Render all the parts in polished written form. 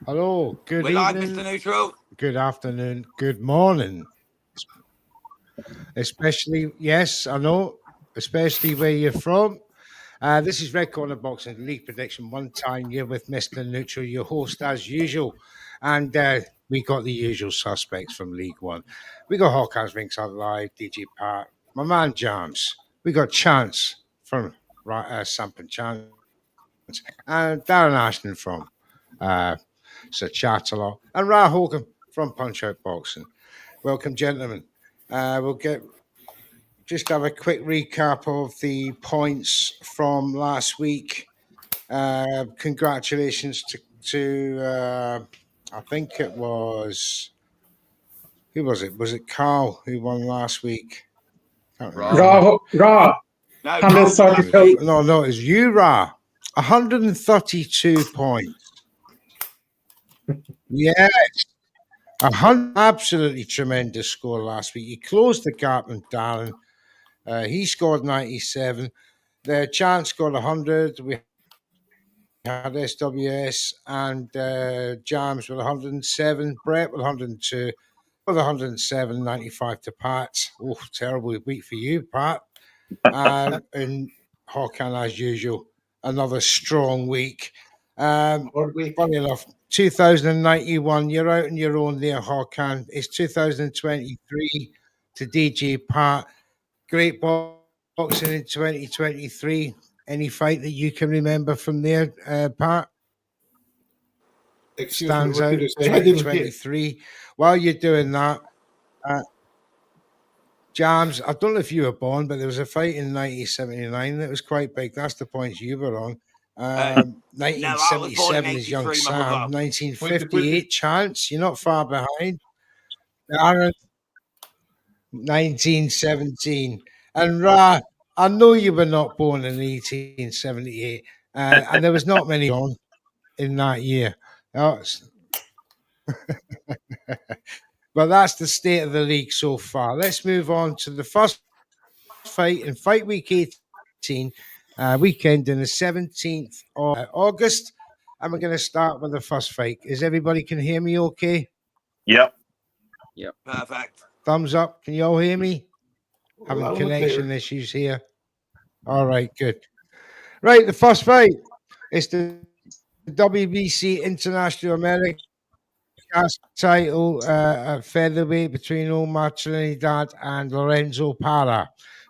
Hello, good We're live, Mr. evening, Neutral. good afternoon, good morning. Especially, yes, I know, especially where you're from. This is Red Corner Boxing League Prediction. One time you're with Mr. Neutral, your host as usual. And we got the usual suspects from League One. We got Hawkins Rinkside Live, DJ Park, my man Jams. We got Chance from Sampan Chance, and Darren Ashton from uh, Sir Chatterlaw, and Ra Hogan from Punch Out Boxing. Welcome, gentlemen. We'll just have a quick recap of the points from last week. Congratulations to I think it was who was it? Was it Carl who won last week? Can't remember. Raw, No, 132. No, it was you, Ra. 132 points. Yeah, absolutely tremendous score last week. He closed the gap with Darren. He scored 97. The Chance scored 100. We had SWS and Jams with 107. Brett with 102. With 107, 95 to Pat. Oh, terrible week for you, Pat. And Hawkan, as usual, another strong week. Funny enough, 2091, you're out on your own there, Hawkan. It's 2023 to DJ Pat. Great boxing in 2023. Any fight that you can remember from there, Pat? Stands out 2023. While you're doing that, Jams, I don't know if you were born, but there was a fight in 1979 that was quite big. That's the points you were on. No, I was born in 1977 is Young 83, my Sam. brother. 1958 Chance. You're not far behind. Aaron, 1917. And Ra, I know you were not born in 1878. And there was not many on in that year. That's but that's the state of the league so far. Let's move on to the first fight in Fight Week 18, weekend in the 17th of August. And we're going to start with the first fight. Is everybody can hear me okay? Yep. Perfect. Thumbs up. Can you all hear me? Having connection issues here. All right, good. Right, the first fight is the WBC International American title at featherweight between Omar Trinidad and Lorenzo Parra.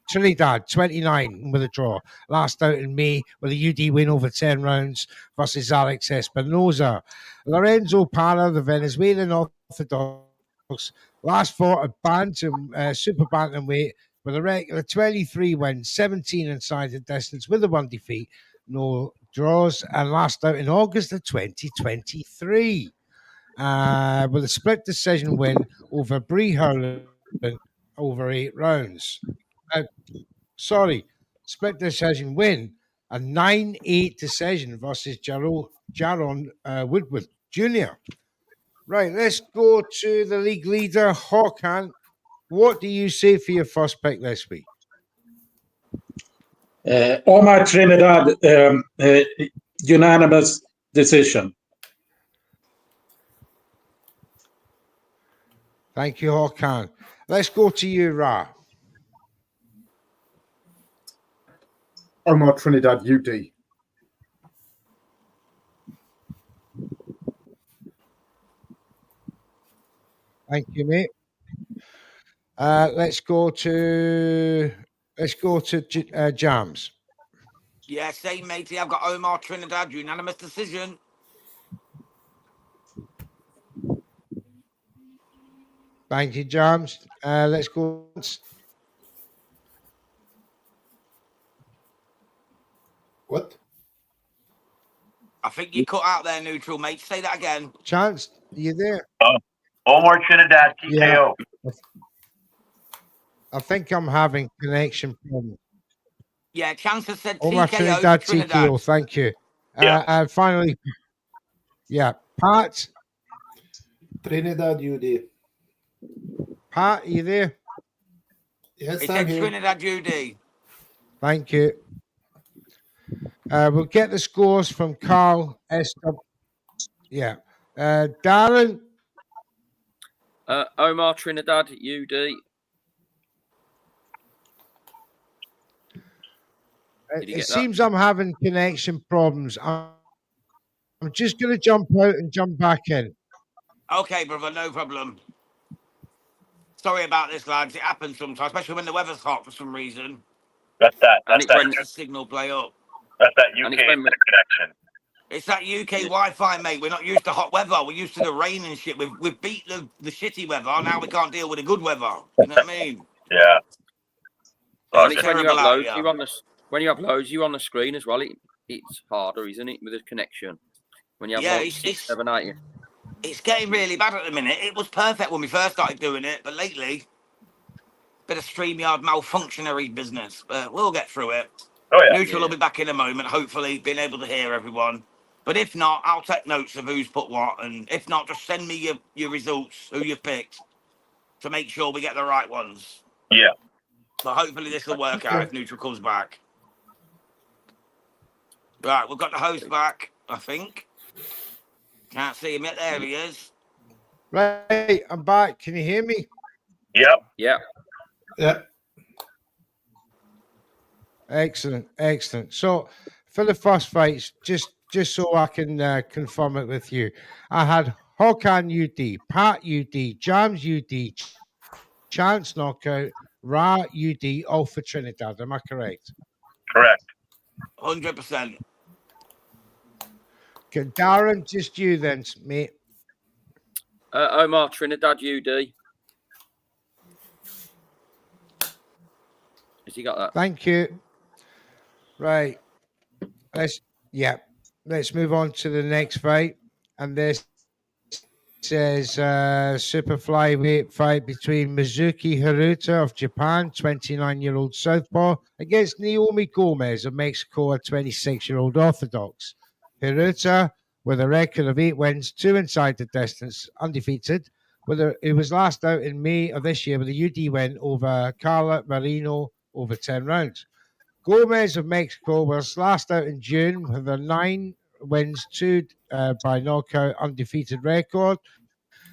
Trinidad, 29 with a draw. Last out in May with a UD win over 10 rounds versus Alex Espinoza. Lorenzo Parra, the Venezuelan Orthodox, last fought at Bantam, Super Bantamweight with a regular 23 wins, 17 inside the distance with a one defeat, no draws, and last out in August of 2023. With a split decision win over Bree Hurlin over 8 rounds. Split decision win, a 9-8 decision versus Jaron Woodward Jr. Right, let's go to the league leader, Hawkan. What do you say for your first pick this week? Omar Trinidad, unanimous decision. Thank you, Hawkan. Let's go to you, Ra. Omar Trinidad, UD. Thank you, mate. Let's go to Jams. Yeah, same, matey. I've got Omar Trinidad, unanimous decision. Thank you, Jams. Let's go. What? I think you cut out there, Neutral, mate. Say that again. Chance, you there? Omar Trinidad, TKO. Yeah. I think I'm having connection problems. Yeah, Chance has said Omar TKO. Trinidad, TKO. Thank you. Yeah. And finally, Pat. Trinidad, UD. Pat, are you there? Yes, He I'm said here. Trinidad UD. Thank you. We'll get the scores from Carl SW. Yeah. Darren, Omar Trinidad, UD. Did you it get that? seems I'm having connection problems. I'm just going to jump out and jump back in. Okay, brother, no problem. Sorry about this, lads. It happens sometimes, especially when the weather's hot for some reason. That's that. And That's it's that. when The signal play up. That's that and UK it's when- connection. It's that UK Wi-Fi, mate. We're not used to hot weather. We're used to the rain and shit. We've beat the shitty weather. Now we can't deal with the good weather. You know what I mean? Yeah. and It's it's when you terrible out upload, here. you on the when you upload, you on the screen as well. It's harder, isn't it, with the connection? When you have Yeah, like it's- 6, 7, 8. It's getting really bad at the minute. It was perfect when we first started doing it, but lately, bit of StreamYard malfunctionary business. But we'll get through it. Oh yeah. Neutral will be back in a moment, hopefully, being able to hear everyone. But if not, I'll take notes of who's put what. And if not, just send me your results, who you've picked, to make sure we get the right ones. Yeah. But hopefully this will work out if Neutral comes back. Right, we've got the host back, I think. Can't see him yet. There he is. Right, I'm back. Can you hear me? Yep. Yeah. Yeah. Excellent, excellent. So for the first fights, just so I can confirm it with you, I had Håkan UD, Pat UD, Jams UD, Chance Knockout, Ra UD, all for Trinidad. Am I correct? Correct. 100%. Okay, Darren, just you then, mate. Omar Trinidad, UD. Has he got that? Thank you. Right. Let's move on to the next fight. And this says super flyweight fight between Mizuki Hiruta of Japan, 29-year-old southpaw, against Naomi Gomez of Mexico, a 26-year-old orthodox. Hiruta, with a record of 8 wins, 2 inside the distance, undefeated. It was last out in May of this year with a UD win over Carla Marino over 10 rounds. Gomez of Mexico was last out in June with a 9 wins, 2 by knockout, undefeated record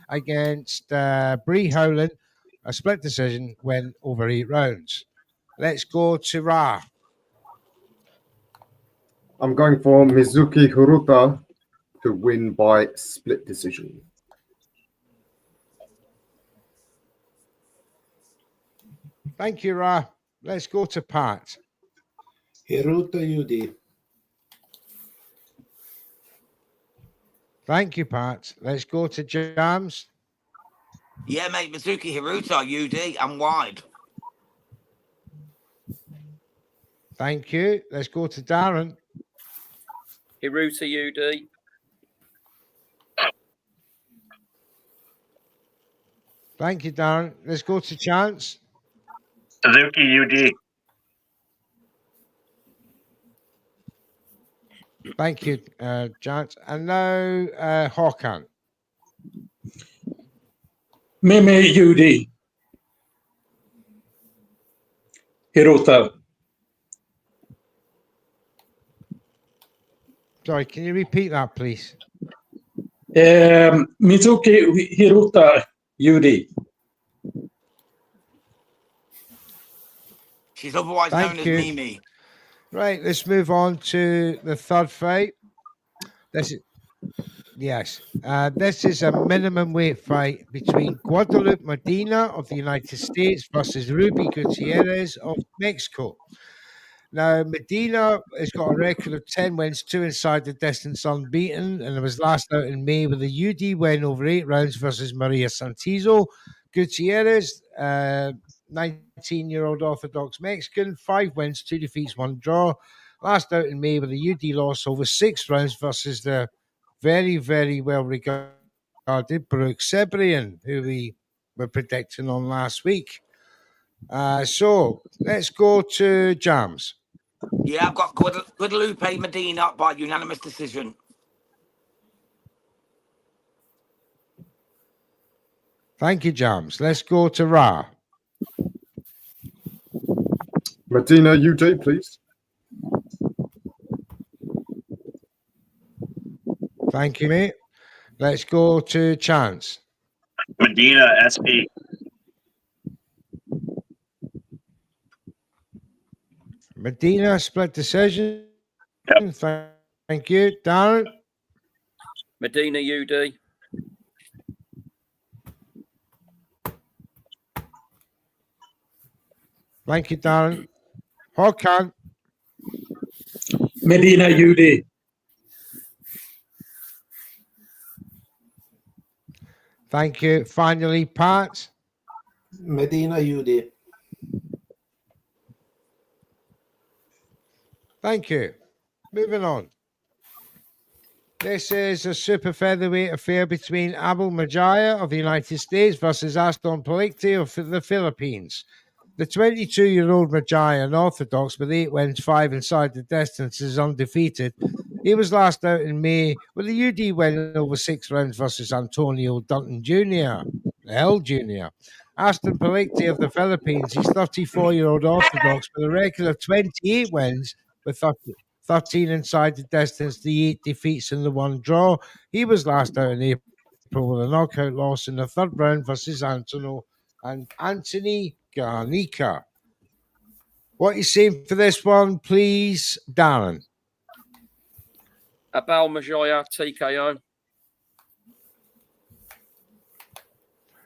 against Bree Howland, a split decision win over 8 rounds. Let's go to Ra. I'm going for Mizuki Hiruta to win by split decision. Thank you, Ra. Let's go to Pat. Hiruta UD. Thank you, Pat. Let's go to Jams. Yeah, mate, Mizuki Hiruta, UD, and wide. Thank you. Let's go to Darren. Hiruta, UD. Thank you, Darren. Let's go to Chance. Suzuki UD. Thank you, Chance. And now Håkan. Mimi UD. Hiruta. Sorry, can you repeat that, please? Mizuki Hiruta UD. She's otherwise Thank known you. as Mimi. Right, let's move on to the third fight. This is a minimum weight fight between Guadalupe Medina of the United States versus Ruby Gutierrez of Mexico. Now, Medina has got a record of 10 wins, 2 inside the distance, unbeaten, and it was last out in May with a UD win over 8 rounds versus Maria Santizo. Gutierrez, 19-year-old Orthodox Mexican, 5 wins, 2 defeats, 1 draw. Last out in May with a UD loss over 6 rounds versus the very, very well regarded Brooke Sebrian, who we were predicting on last week. So let's go to Jams. Yeah, I've got Guadalupe Medina by unanimous decision. Thank you, Jams. Let's go to Ra. Medina UD, please. Thank you, mate. Let's go to Chance. Medina, SP. Medina, split decision. Yep. Thank you. Darren. Medina UD. Thank you, Darren. Håkan. Medina UD. Thank you. Finally, Pat. Medina UD. Thank you. Moving on. This is a super featherweight affair between Abel Majaya of the United States versus Aston Palicti of the Philippines. The 22-year-old Majaya, an orthodox with 8 wins, 5 inside the distance, is undefeated. He was last out in May with a UD win over 6 rounds versus Antonio Dunton Jr., L Jr. Aston Palicti of the Philippines, he's 34-year-old orthodox with a record of 28 wins with 13 inside the distance, the 8 defeats and the 1 draw. He was last out in April with a knockout loss in the 3rd round versus Anthony Garnica. What are you saying for this one, please, Darren? Abel Majaya TKO.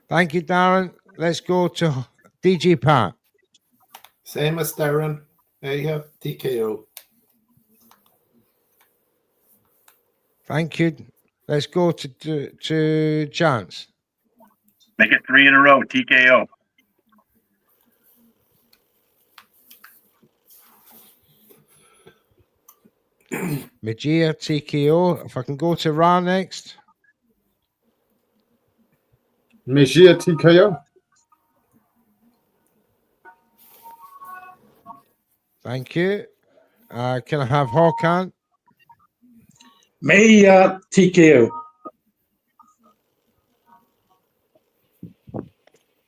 Thank you, Darren. Let's go to DG Pat. Same as Darren. I have TKO. Thank you. Let's go to Chance. Make it 3 in a row. TKO. Majia TKO. If I can go to Ra next. Mejia TKO. Thank you. Can I have Håkan? Mejia TKO.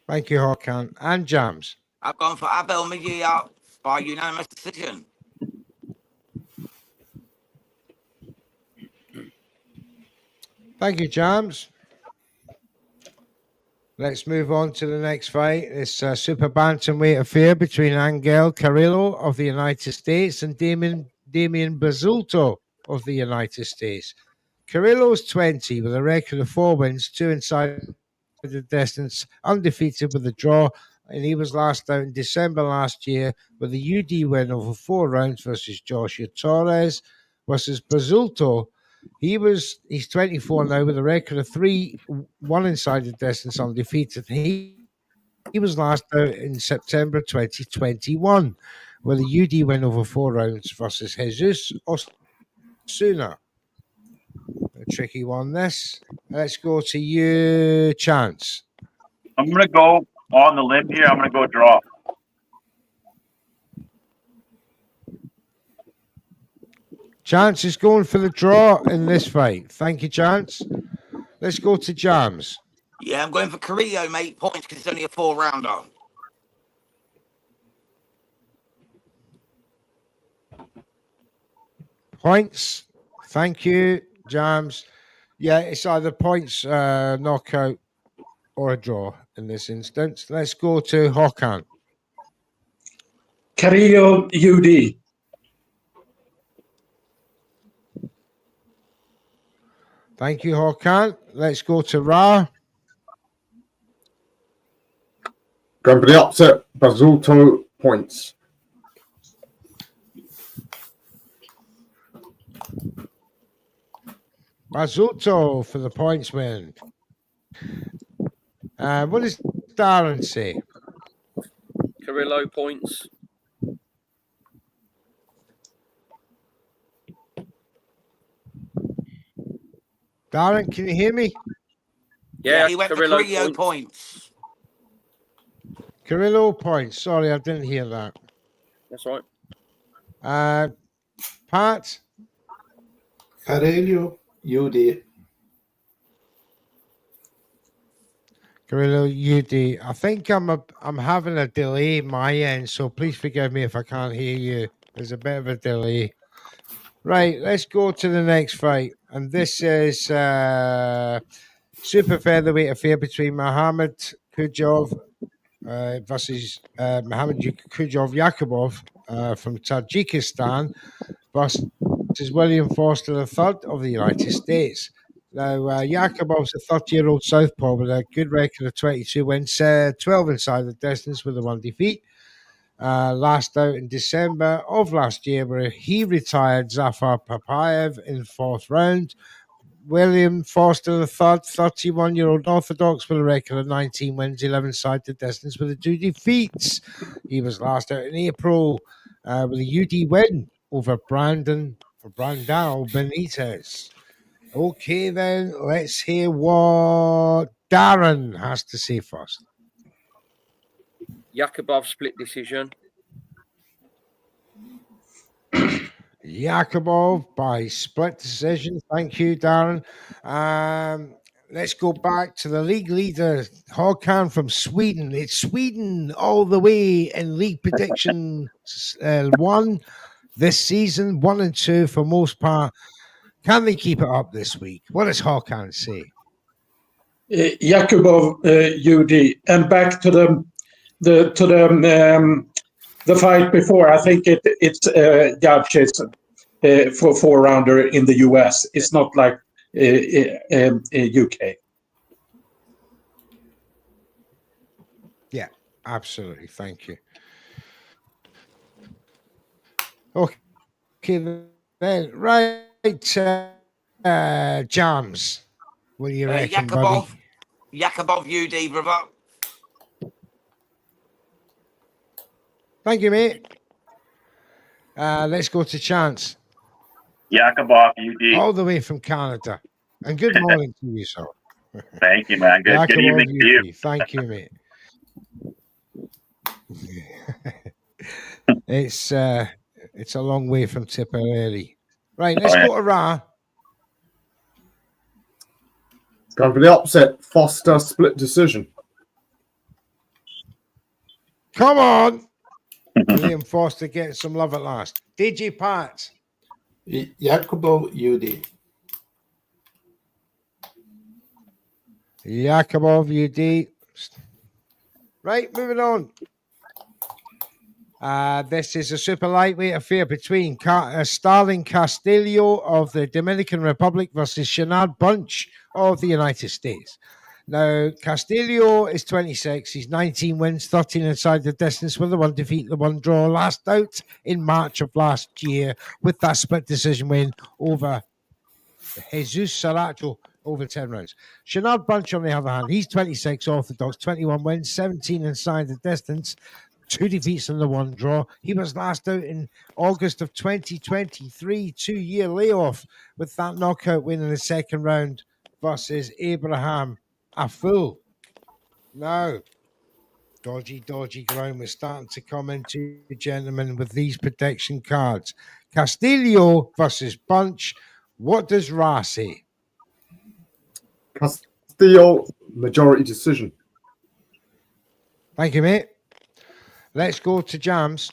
Thank you, Håkan. And Jams. I've gone for Abel Mejia by unanimous decision. Thank you, Jams. Let's move on to the next fight. It's super bantamweight affair between Angel Carrillo of the United States and Damian Basulto of the United States. Carrillo's 20 with a record of 4 wins, 2 inside the distance, undefeated with a draw, and he was last out in December last year with a UD win over 4 rounds versus Joshua Torres versus Basulto. He's 24 now with a record of 3, 1 inside the distance, undefeated. He was last out in September 2021 with a UD win over 4 rounds versus Jesus Osuna. A tricky one, this. Let's go to you, Chance. I'm going to go on the limb here. I'm going to go draw. Chance is going for the draw in this fight. Thank you, Chance. Let's go to Jams. Yeah, I'm going for Carrillo, mate. Points because it's only a 4-rounder. Points. Thank you, Jams. Yeah, it's either points, knockout, or a draw in this instance. Let's go to Håkan. Carrillo UD. Thank you, Håkan. Let's go to Ra. Going for the upset. Basulto points. Basulto for the points win. What does Darren say? Carrillo points. Darren, can you hear me? Yeah, he went Carrillo for Carrillo points. points. Carrillo points. Sorry, I didn't hear that. That's right. Pat? Carrillo UD. Carrillo UD. I think I'm having a delay my end, so please forgive me if I can't hear you. There's a bit of a delay. Right, let's go to the next fight. and this is super featherweight affair between Mohammed Kudjov versus Mohammed Kudjov Yakubov from Tajikistan versus William Foster III of the United States. Now, Yakubov's a 30-year-old southpaw with a good record of 22 wins, 12 inside the distance with a 1 defeat. Last out in December of last year, where he retired Zafar Papayev in the 4th round. William Foster III, 31-year-old Orthodox with a record of 19 wins, 11 inside the distance with 2 defeats. He was last out in April with a UD win over Brandao Benitez. Okay, then, let's hear what Darren has to say first. Yakubov split decision. Yakubov by split decision. Thank you, Darren. Let's go back to the league leader, Håkan from Sweden. It's Sweden all the way in league prediction 1 this season, 1 and 2 for most part. Can they keep it up this week? What does Håkan say? Yakubov UD, and back to the fight before. I think it's judges for 4-rounder in the US. It's not like UK. Yeah, absolutely. Thank you. Okay, then right, Jams. What do you reckon, buddy? Yakubov UD, brother. Thank you, mate. Let's go to Chance. Yakubov UD. All the way from Canada. And good morning to you, sir. Thank you, man. Good Yakubov evening to you. UD. Thank you, mate. It's a long way from Tipperary. Right, let's go to Ra. Going for the upset. Foster split decision. Come on. William Foster getting some love at last. DJ Pat. Yakubov UD. Yakubov UD. Right, moving on. This is a super lightweight affair between Starling Castillo of the Dominican Republic versus Shanad Bunch of the United States. Now, Castillo is 26. He's 19 wins, 13 inside the distance with the 1 defeat, the 1 draw. Last out in March of last year with that split decision win over Jesus Saracho over 10 rounds. Shanad Bunch, on the other hand, he's 26, Orthodox, 21 wins, 17 inside the distance, 2 defeats and the 1 draw. He was last out in August of 2023, 2-year layoff with that knockout win in the 2nd round versus Abraham Aful. Now, dodgy ground. We're starting to come into, gentlemen, with these prediction cards. Castillo versus Bunch. What does Ra say? Castillo, majority decision. Thank you, mate. Let's go to Jams.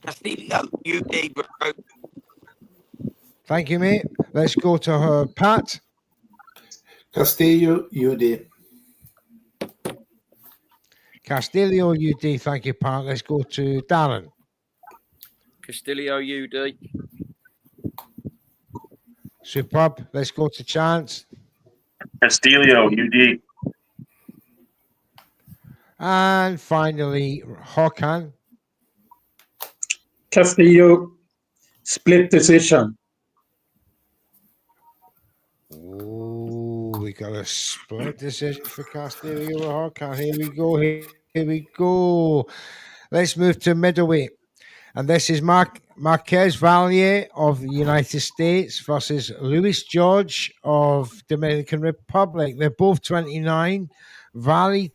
Castillo UD, bro. Thank you, mate. Let's go to her, Pat. Castillo UD. Castillo UD. Thank you, Pat. Let's go to Darren. Castillo UD. Superb. Let's go to Chance. Castillo UD. And finally, Håkan. Castillo split decision. Oh, we got a split decision for Castillo or Håkan. Here we go. Let's move to middleweight. And this is Marquez Valier of the United States versus Luis George of Dominican Republic. They're both 29. Valley,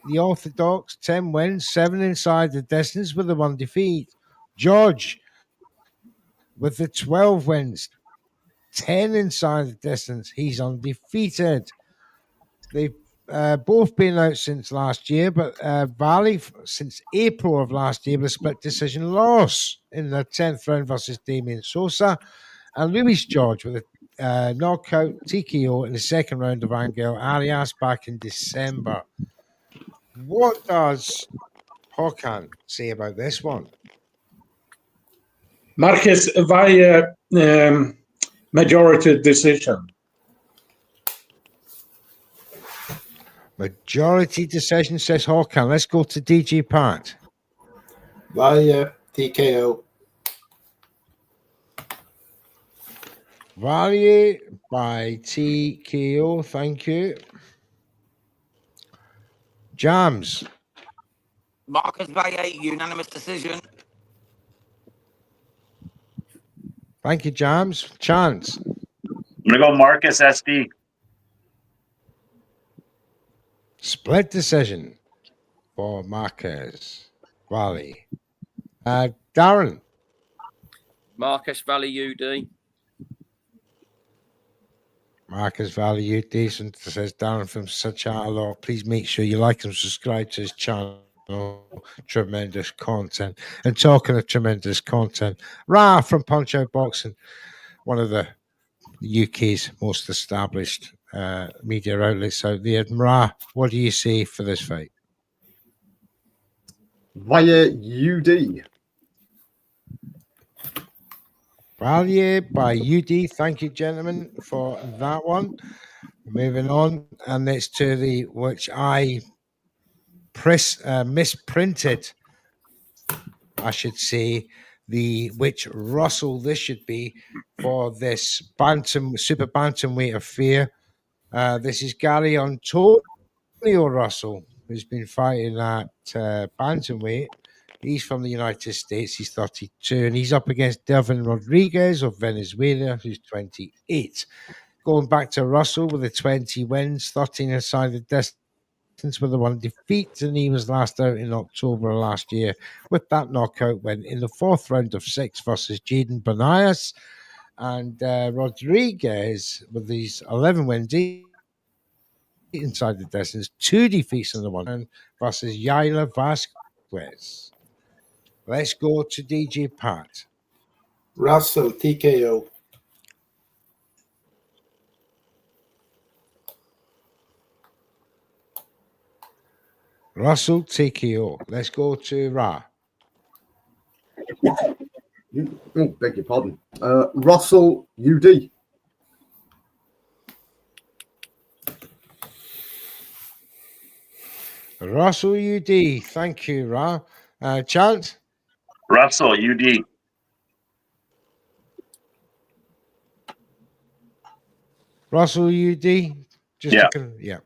the Orthodox, 10 wins, 7 inside the distance with the 1 defeat. George with the 12 wins, 10 inside the distance. He's undefeated. They've both been out since last year, but Valley since April of last year with a split decision loss in the 10th round versus Damien Sosa. And Luis George with a knockout TKO in the second round of Angel Arias back in December. What does Håkan say about this one? Marquez via majority decision. Majority decision, says Håkan. Let's go to DG Pat. Via TKO. Value by TKO. Thank you. Jams. Marcus Valle, unanimous decision. Thank you, Jams. Chance. I'm gonna go Marcus SD. Split decision for Marquez Valley. Darren. Marcus Valley UD. Marcus Valley decent, says Darren from Such a Lot. Please make sure you like and subscribe to his channel. Tremendous content. And talking of tremendous content, Ra from Punch Out Boxing, one of the UK's most established media outlets out there. Ra, what do you say for this fight? Via UD. Value by UD. Thank you, gentlemen, for that one. Moving on, and it's to the which I misprinted, I should say, the which Russell this should be for this super bantamweight affair. This is Gary Antonio Russell, who's been fighting at bantamweight. He's from the United States. He's 32, and he's up against Devin Rodriguez of Venezuela, who's 28. Going back to Russell with the 20 wins, 13 inside the distance with the 1 defeat, and he was last out in October last year with that knockout win in the 4th round of 6 versus Jaden Banias. And Rodriguez with these 11 wins inside the distance, 2 defeats in the 1 round versus Yaila Vasquez. Let's go to DJ Pat. Russell TKO. Russell TKO. Let's go to Ra. Oh, beg your pardon. Russell UD. Russell UD. Thank you, Ra. Chant. Russell UD. Russell UD. Just Yeah. Yeah.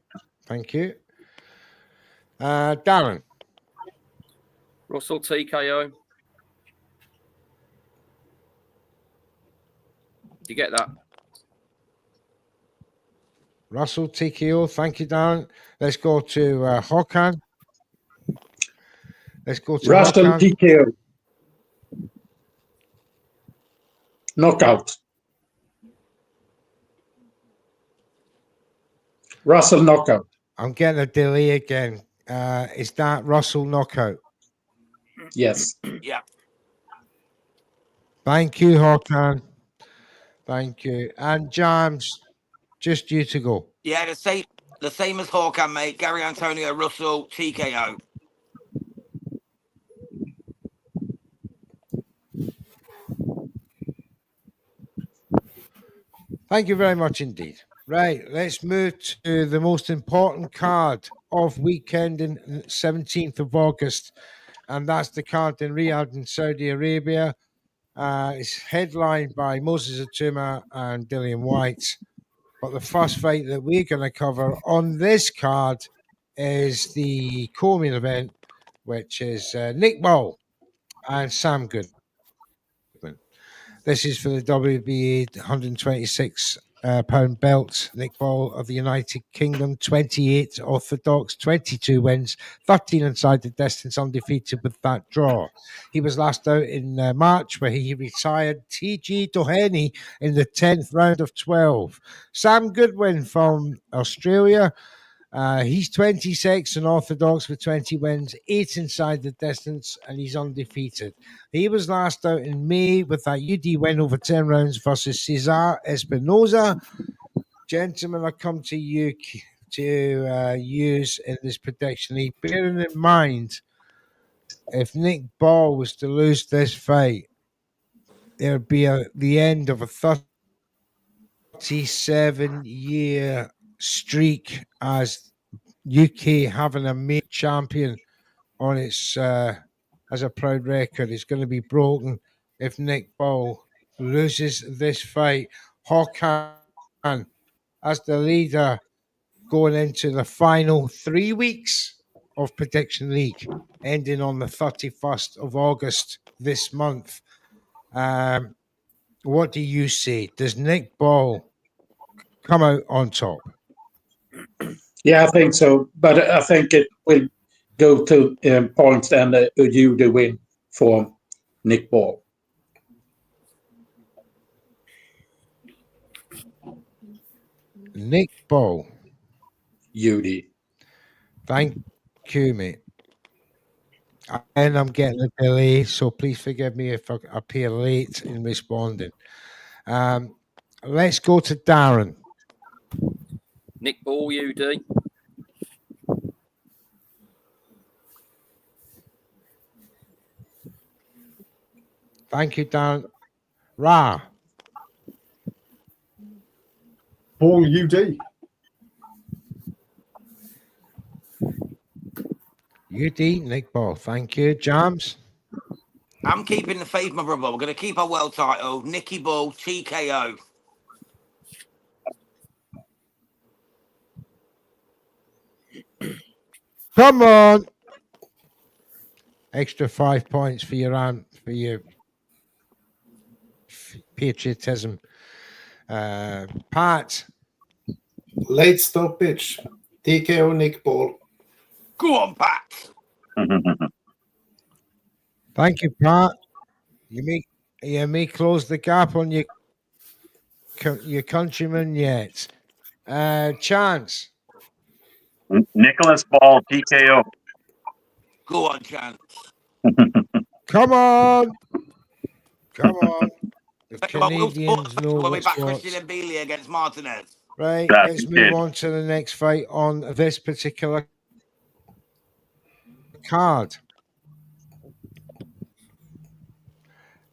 Thank you. Darren. Russell TKO. Do you get that? Russell TKO. Thank you, Darren. Let's go to Håkan. Let's go to Russell Håkan. TKO. Knockout. Russell knockout. I'm getting a delay again. Is that Russell knockout? Yes. Yeah. Thank you, Håkan. Thank you. And James, just you to go. Yeah, the same as Håkan, mate. Gary Antonio Russell, TKO. Thank you very much indeed. Right, let's move to the most important card of weekend in 17th of August, and that's the card in Riyadh in Saudi Arabia. It's headlined by Moses Atuma and Dillian White. But the first fight that we're going to cover on this card is the co-main event, which is Nick Ball and Sam Goodman. This is for the WBA 126 pound belt. Nick Ball of the United Kingdom, 28 orthodox, 22 wins, 13 inside the distance, undefeated with that draw. He was last out in March, where he retired TG Doheny in the 10th round of 12. Sam Goodwin from Australia, He's 26 and orthodox with 20 wins, 8 inside the distance, and he's undefeated. He was last out in May with that UD win over 10 rounds versus Cesar Espinoza. Gentlemen, I come to you to use in this prediction league, bearing in mind if Nick Ball was to lose this fight, there would be the end of a 37-year streak as UK having a male champion on its as a proud record. It's going to be broken if Nick Ball loses this fight. Håkan, as the leader, going into the final 3 weeks of Prediction League, ending on the 31st of August this month. What do you say? Does Nick Ball come out on top? Yeah, I think so. But I think it will go to points and a UD win for Nick Ball. Nick Ball. UD. Thank you, mate. And I'm getting a delay, so please forgive me if I appear late in responding. Let's go to Darren. Nick Ball, UD. Thank you, Darren. Ra. Ball UD. UD, Nick Ball. Thank you. Jams. I'm keeping the faith, my brother. We're going to keep our world title. Nicky Ball, TKO. Come on. Extra 5 points for your patriotism. Pat. Late stoppage. TKO Nick Ball. Go on, Pat. Thank you, Pat. You may close the gap on your countrymen yet. Chance. Nicholas Ball, TKO. Go on, Chance. Come on. Come on. The Think about Will Canadians Sports know when we what's back what. Christian Mbili against Martinez. Right, That let's you move did. on to the next fight on this particular card.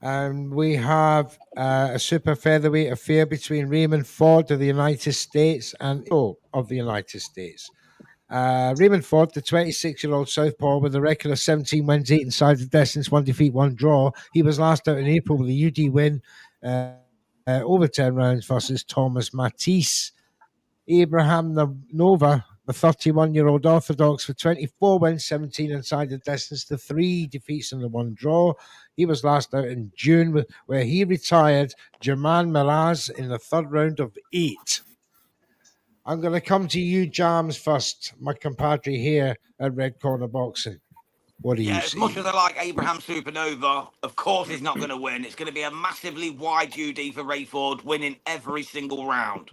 And we have a super featherweight affair between Raymond Ford of the United States and of the United States. Raymond Ford, the 26-year-old southpaw with a record of 17 wins, 8 inside the distance, 1 defeat, 1 draw. He was last out in April with a UD win over 10 rounds versus Thomas Matisse. Abraham Nova, the 31-year-old orthodox with 24 wins, 17 inside the distance, the 3 defeats and the 1 draw. He was last out in June where he retired German Milaz in the 3rd round of 8. I'm going to come to you, Jams, first, my compadre here at Red Corner Boxing. What do you As see? much as I like Abraham Supernova, of course he's not going to win. It's going to be a massively wide UD for Ray Ford, winning every single round.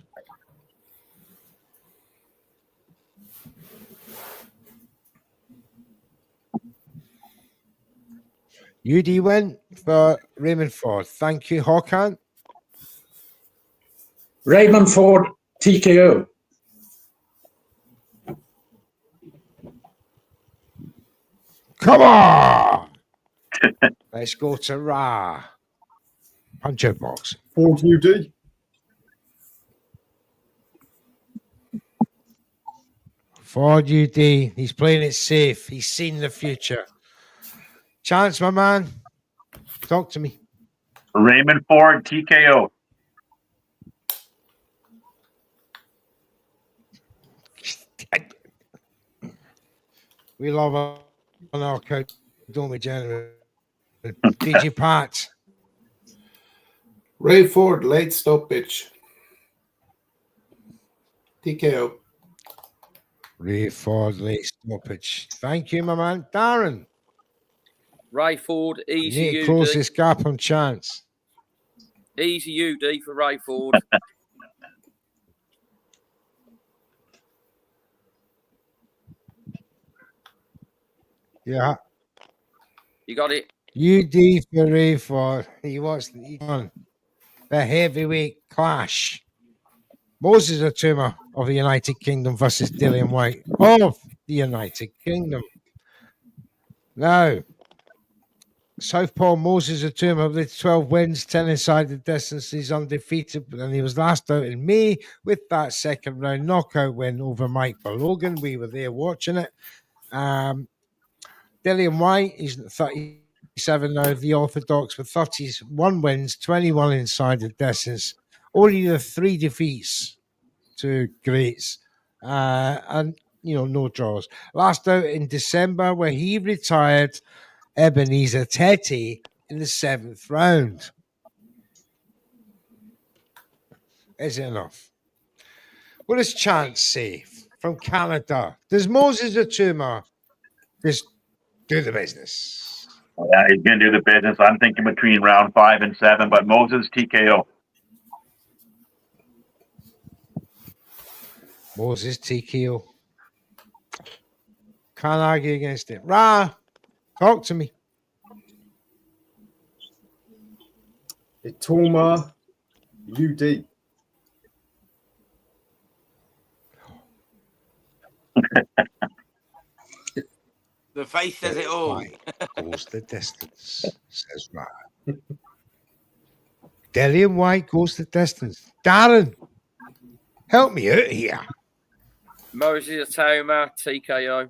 UD win for Raymond Ford. Thank you, Håkan. Raymond Ford, TKO. Come on! Let's go to Ra. Punch out box. Ford UD. Ford UD. He's playing it safe. He's seen the future. Chance, my man. Talk to me. Raymond Ford, TKO. We love on our coach, don't we, gentlemen? DJ Pat. Ray Ford, late stoppage. TKO. Ray Ford, late stoppage. Thank you, my man. Darren. Ray Ford, You easy need to UD. close this gap on Chance. Easy UD for Ray Ford. Yeah. You got it. UD for he was on the heavyweight clash. Moses Atuma of the United Kingdom versus Dillian White of the United Kingdom. Now, Southpaw Moses Atuma with 12 wins, 10 inside the distance. He's undefeated, and he was last out in May with that second round knockout win over Mike Balogan. We were there watching it. Dillian White, he's 37 now of the Orthodox with 31 wins, 21 inside the distance. Only the 3 defeats to greats. And, no draws. Last out in December where he retired Ebenezer Tete in the 7th round. Is it enough? What does Chance say from Canada? Does Moses Atuma just do the business? Yeah, he's going to do the business. I'm thinking between round 5 and 7, but Moses TKO. Moses TKO. Can't argue against it. Ra, talk to me. Itoma UD. The face says it all. White goes the distance, says Ra. Dillian White goes the distance. Darren, help me out here. Moses Atoma, TKO.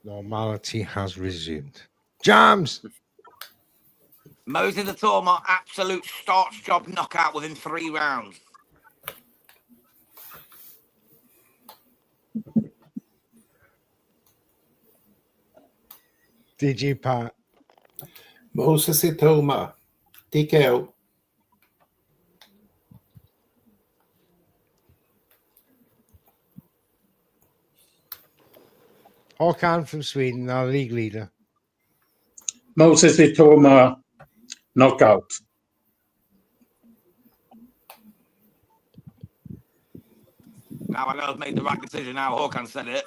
Normality has resumed. Jams. Moses Atoma, absolute starch job knockout within 3 rounds. DJ Pat. Moses Itoma, TKO. Håkan from Sweden, our league leader. Moses Itoma, knockout. Now I know I've made the right decision now. Håkan said it.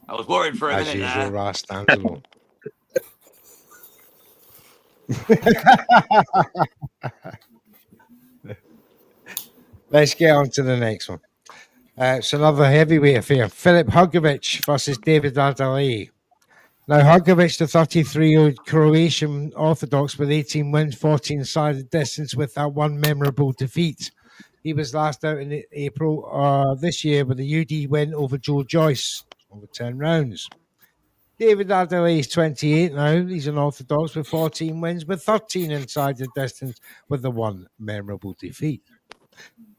I was worried for a As minute usual, there. Ra stands alone. Let's get on to the next one. It's another heavyweight affair. Filip Hrgović versus David Adelaide. Now, Hrgović, the 33-year-old Croatian Orthodox with 18 wins, 14 inside the distance with that one memorable defeat. He was last out in April this year with a UD win over Joe Joyce over 10 rounds. David Adelaide is 28 now. He's an Orthodox with 14 wins, with 13 inside the distance with the one memorable defeat.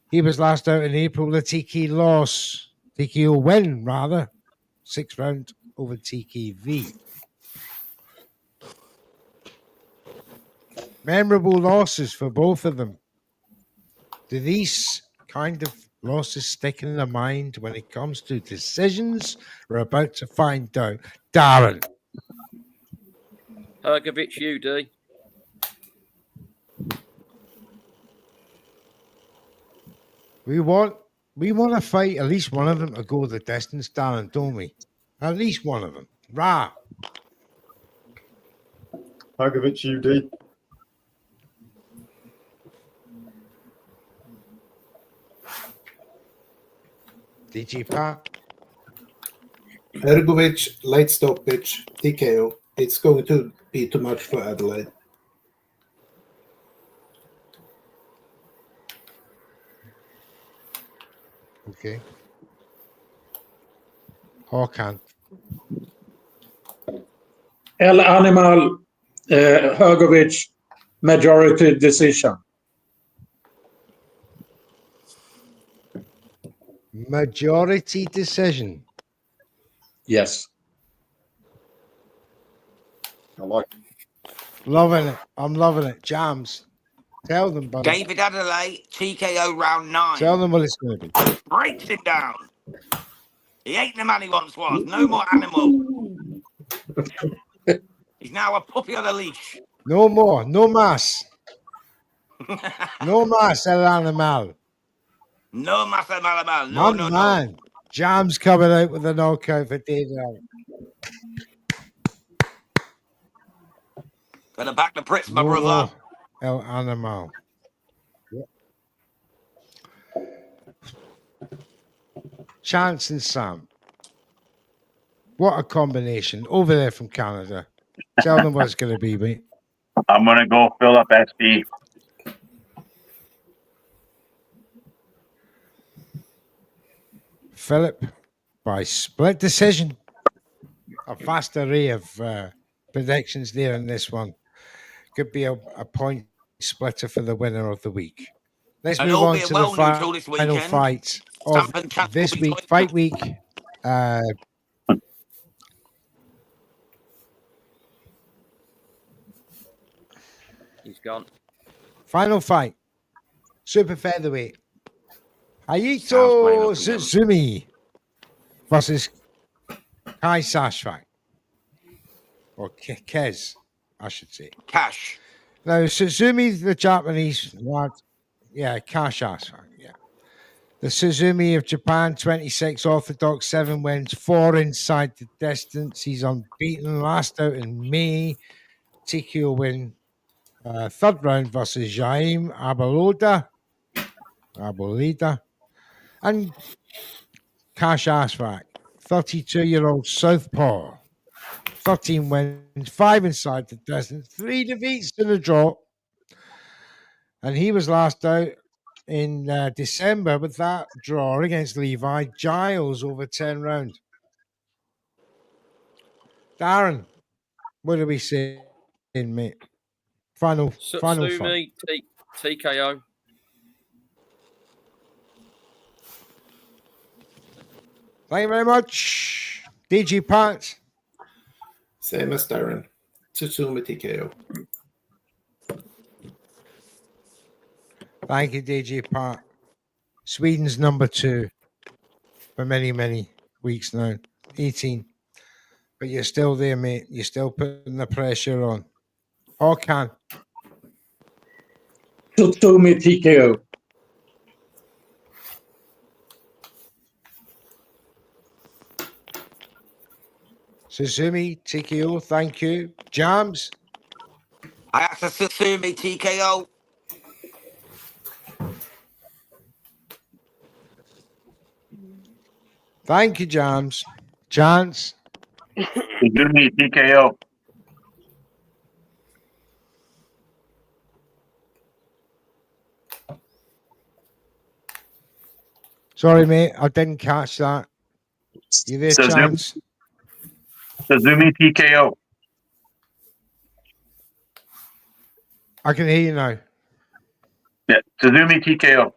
He was last out in April with a TKO win, rather. 6th round over TKV. Memorable losses for both of them. Do these kind of losses stick in the mind when it comes to decisions? We're about to find out. Darren. Hrgović UD. We want to fight at least one of them to go the distance, Darren, don't we? At least one of them. Ra. Hrgović UD. DJ Pat. Hrgović, late stoppage, TKO. It's going to be too much for Adelaide. Okay. Håkan. El Animal, Hrgović, majority decision. Majority decision. Yes. I like Loving it. I'm loving it. Jams. Tell them, buddy. David Adelaide, TKO round 9. Tell them what it's going to be. Breaks him down. He ain't the man he once was. No more animal. He's now a puppy on a leash. No more. No más. No más, el animal. No, Master Malamal. My No. man, Jam's coming out with a knockout for David Allen. Gonna back the Brits, my brother. Lolo El Animal. Chance and Sam. What a combination. Over there from Canada. Tell them what it's going to be, mate. I'm going to go Philip SB. Philip by split decision. A vast array of predictions there in this one. Could be a point splitter for the winner of the week. Let's And move all on being to well, the neutral this final weekend. fight of Stamp and Chance this will be week, joined. fight week. He's gone. Final fight. Super featherweight. Sounds Hayito playing up again. Suzume versus Kai Sashfang. Or Kez, I should say. Cash. Now, Suzume, the Japanese lad. Yeah, Cash Sashfang, yeah. The Suzume of Japan, 26 orthodox, 7 wins, 4 inside the distance. He's unbeaten. Last out in May. TKO win. Third round versus Jaime Aboleda. And Cash Ashfaq, 32-year-old Southpaw. 13 wins, 5 inside the distance, 3 defeats and a draw. And he was last out in December with that draw against Levi Giles over 10 rounds. Darren, what are we saying, mate? Final fight. Suzume, TKO. Thank you very much. DG Pat. Same as Darren. Suzume TKO. Thank you, DG Pat. Sweden's number 2 for many, many weeks now. 18. But you're still there, mate. You're still putting the pressure on. Håkan. Suzume TKO. Suzume, TKO, thank you. Jams. I have to Suzume TKO. Thank you, Jams. Chance. Suzume TKO. Sorry, mate. I didn't catch that. You there, Suzume. Chance? Suzume TKO. I can hear you now. Yeah, Suzume TKO.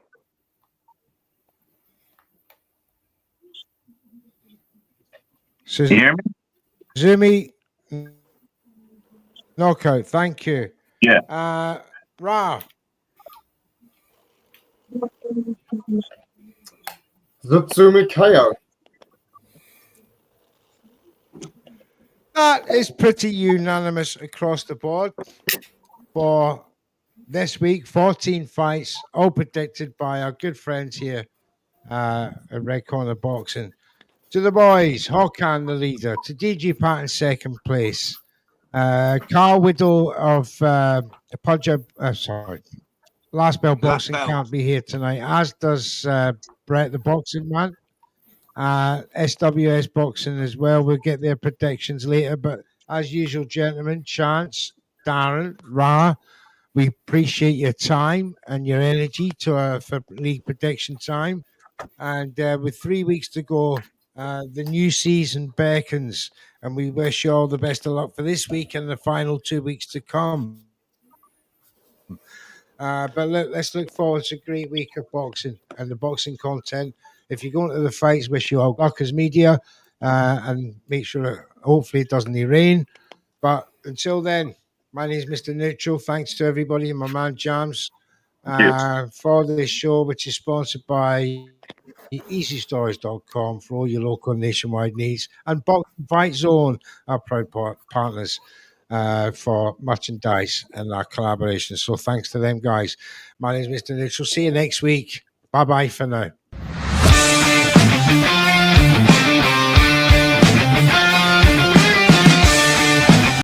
Can you hear me? Suzume knockout. Thank you. Yeah. Ra. Suzume KO. That is pretty unanimous across the board for this week. 14 fights, all predicted by our good friends here at Red Corner Boxing. To the boys, Håkan the leader. To DG Pat in second place. Carl Widow of Last Bell Boxing Bell. can't be here tonight, as does Brett the Boxing Man. SWS Boxing as well. We'll get their predictions later. But as usual, gentlemen, Chance, Darren, Ra, we appreciate your time and your energy for league prediction time. And with 3 weeks to go, the new season beckons. And we wish you all the best of luck for this week and the final 2 weeks to come. But let's look forward to a great week of boxing and the boxing content. If you're going to the fights, wish you all luck as media and make sure hopefully it doesn't rain. But until then, my name is Mr. Neutral. Thanks to everybody and my man Jams for this show, which is sponsored by EasyStories.com for all your local nationwide needs, and Boxing Fight Zone, our proud partners for merchandise and our collaboration. So thanks to them, guys. My name is Mr. Neutral. See you next week. Bye bye for now.